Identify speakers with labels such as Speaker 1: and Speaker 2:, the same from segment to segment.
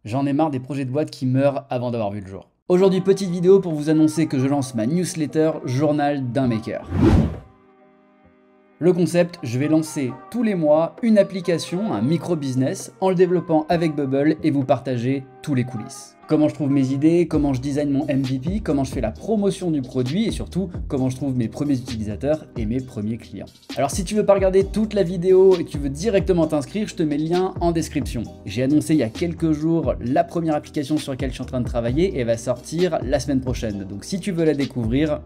Speaker 1: J'en ai marre des projets de boîte qui meurent avant d'avoir vu le jour. Aujourd'hui, petite vidéo pour vous annoncer que je lance ma newsletter Journal d'un Maker. Le concept, je vais lancer tous les mois une application, un micro-business, en le développant avec Bubble et vous partager tous les coulisses. Comment je trouve mes idées, comment je design mon MVP, comment je fais la promotion du produit et surtout comment je trouve mes premiers utilisateurs et mes premiers clients. Alors si tu veux pas regarder toute la vidéo et que tu veux directement t'inscrire, je te mets le lien en description. J'ai annoncé il y a quelques jours la première application sur laquelle je suis en train de travailler et elle va sortir la semaine prochaine. Donc si tu veux la découvrir,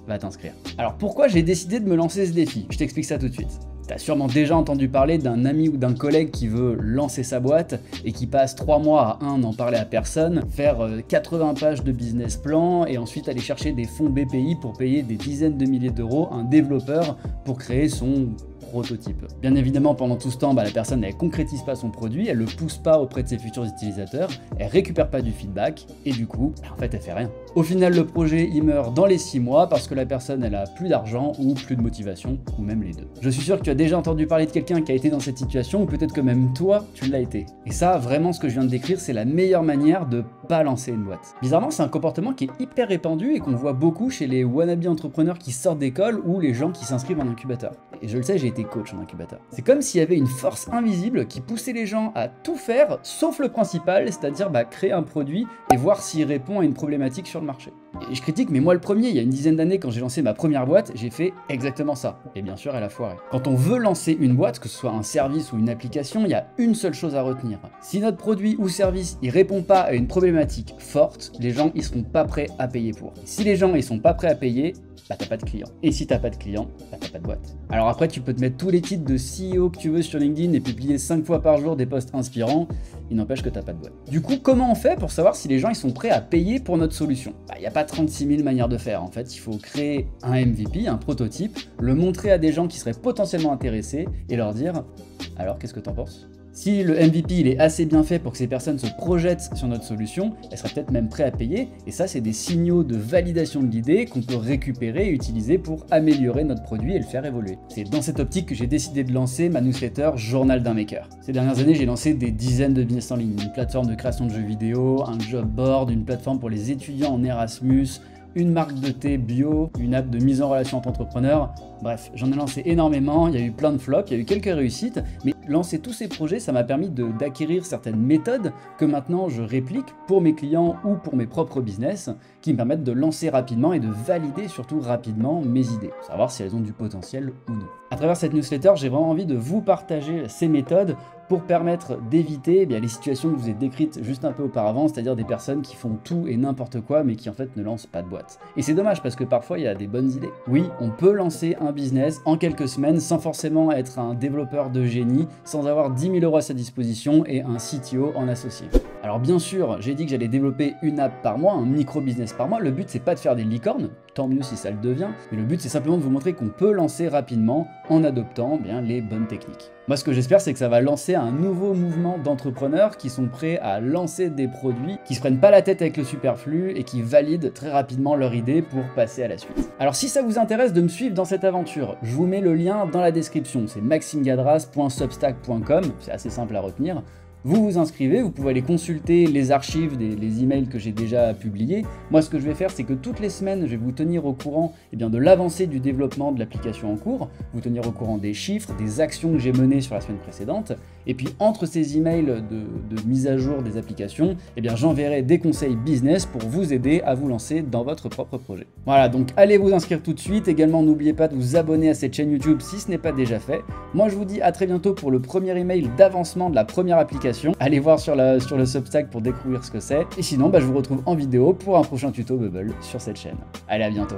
Speaker 1: va t'inscrire. Alors pourquoi j'ai décidé de me lancer ce défi? Je t'explique ça tout de suite. T'as sûrement déjà entendu parler d'un ami ou d'un collègue qui veut lancer sa boîte et qui passe 3 mois à n'en parler à personne, faire 80 pages de business plan et ensuite aller chercher des fonds BPI pour payer des dizaines de milliers d'euros à un développeur pour créer son prototype. Bien évidemment, pendant tout ce temps, la personne elle concrétise pas son produit, elle le pousse pas auprès de ses futurs utilisateurs, elle récupère pas du feedback et du coup, en fait, elle fait rien. Au final, le projet il meurt dans les 6 mois parce que la personne elle a plus d'argent ou plus de motivation ou même les deux. Je suis sûr que tu as déjà entendu parler de quelqu'un qui a été dans cette situation ou peut-être que même toi tu l'as été. Et ça, vraiment, ce que je viens de décrire, c'est la meilleure manière de pas lancer une boîte. Bizarrement, c'est un comportement qui est hyper répandu et qu'on voit beaucoup chez les wannabe entrepreneurs qui sortent d'école ou les gens qui s'inscrivent en incubateur. Et je le sais, j'ai été coach en incubateur. C'est comme s'il y avait une force invisible qui poussait les gens à tout faire sauf le principal, c'est-à-dire créer un produit et voir s'il répond à une problématique sur le marché. Et je critique, mais moi le premier, il y a une dizaine d'années quand j'ai lancé ma première boîte, j'ai fait exactement ça. Et bien sûr, elle a foiré. Quand on veut lancer une boîte, que ce soit un service ou une application, il y a une seule chose à retenir. Si notre produit ou service il répond pas à une problématique forte, les gens ils seront pas prêts à payer pour. Si les gens ils sont pas prêts à payer, t'as pas de clients. Et si t'as pas de clients, t'as pas de boîte. Alors après, tu peux te mettre tous les titres de CEO que tu veux sur LinkedIn et publier 5 fois par jour des posts inspirants, il n'empêche que t'as pas de boîte. Du coup, comment on fait pour savoir si les gens ils sont prêts à payer pour notre solution? Il n'y a pas 36 000 manières de faire. En fait, il faut créer un MVP, un prototype, le montrer à des gens qui seraient potentiellement intéressés et leur dire « Alors, qu'est-ce que t'en penses ?» Si le MVP il est assez bien fait pour que ces personnes se projettent sur notre solution, elles seraient peut-être même prêtes à payer, et ça c'est des signaux de validation de l'idée qu'on peut récupérer et utiliser pour améliorer notre produit et le faire évoluer. C'est dans cette optique que j'ai décidé de lancer ma newsletter Journal d'un Maker. Ces dernières années, j'ai lancé des dizaines de business en ligne, une plateforme de création de jeux vidéo, un job board, une plateforme pour les étudiants en Erasmus, une marque de thé bio, une app de mise en relation entre entrepreneurs. Bref, j'en ai lancé énormément, il y a eu plein de flops, il y a eu quelques réussites, mais lancer tous ces projets, ça m'a permis d'acquérir certaines méthodes que maintenant je réplique pour mes clients ou pour mes propres business, qui me permettent de lancer rapidement et de valider surtout rapidement mes idées, pour savoir si elles ont du potentiel ou non. À travers cette newsletter, j'ai vraiment envie de vous partager ces méthodes pour permettre d'éviter les situations que je vous ai décrites juste un peu auparavant, c'est-à-dire des personnes qui font tout et n'importe quoi, mais qui en fait ne lancent pas de boîte. Et c'est dommage parce que parfois il y a des bonnes idées. Oui, on peut lancer un business en quelques semaines sans forcément être un développeur de génie, sans avoir 10 000 euros à sa disposition et un CTO en associé. Alors bien sûr, j'ai dit que j'allais développer une app par mois, un micro-business par mois. Le but c'est pas de faire des licornes, tant mieux si ça le devient, mais le but c'est simplement de vous montrer qu'on peut lancer rapidement en adoptant les bonnes techniques. Moi ce que j'espère c'est que ça va lancer un nouveau mouvement d'entrepreneurs qui sont prêts à lancer des produits, qui se prennent pas la tête avec le superflu et qui valident très rapidement leur idée pour passer à la suite. Alors si ça vous intéresse de me suivre dans cette aventure, je vous mets le lien dans la description, c'est maximegadras.substack.com, c'est assez simple à retenir. Vous vous inscrivez, vous pouvez aller consulter les archives des emails que j'ai déjà publiés. Moi, ce que je vais faire, c'est que toutes les semaines, je vais vous tenir au courant de l'avancée du développement de l'application en cours, vous tenir au courant des chiffres, des actions que j'ai menées sur la semaine précédente. Et puis, entre ces emails de mise à jour des applications, j'enverrai des conseils business pour vous aider à vous lancer dans votre propre projet. Voilà, donc allez vous inscrire tout de suite. Également, n'oubliez pas de vous abonner à cette chaîne YouTube si ce n'est pas déjà fait. Moi, je vous dis à très bientôt pour le premier email d'avancement de la première application. Allez voir sur le Substack pour découvrir ce que c'est. Et sinon, je vous retrouve en vidéo pour un prochain tuto Bubble sur cette chaîne. Allez, à bientôt.